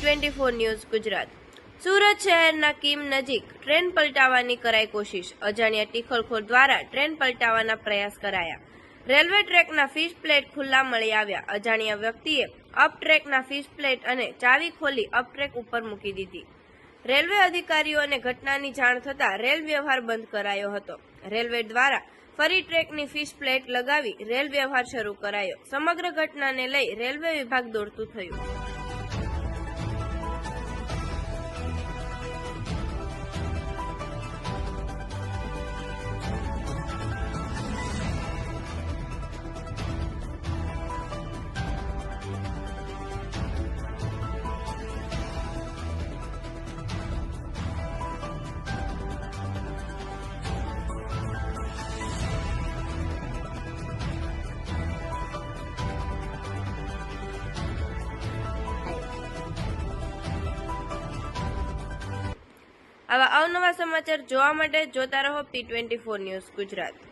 T24 news Gujarat. Surat શહેરના કીમ નજીક train પલટાવવાની કરાઈ કોશિશ। અજાણ્યા ટીખલખોર દ્વારા ટ્રેન પલટાવવાના પ્રયાસ કરાયા। રેલવે ટ્રેકના ફિશ પ્લેટ ખુલ્લા મળી આવ્યા। અજાણ્યા વ્યક્તિએ અપ ટ્રેકના ફિશ પ્લેટ અને ચાવી ખોલી અપ ટ્રેક ઉપર મૂકી દીધી। રેલવે અધિકારીઓને ઘટનાની જાણ થતાં રેલ વ્યવહાર બંધ કરાયો હતો। રેલવે દ્વારા ફરી ટ્રેકની ફિશ પ્લેટ લગાવી રેલ વ્યવહાર શરૂ કરાયો। સમગ્ર ઘટનાને લઈ રેલવે વિભાગ દોડતું થયું। આવા અવનવા સમાચાર જોવા માટે જોતા રહો T24 ન્યૂઝ ગુજરાત।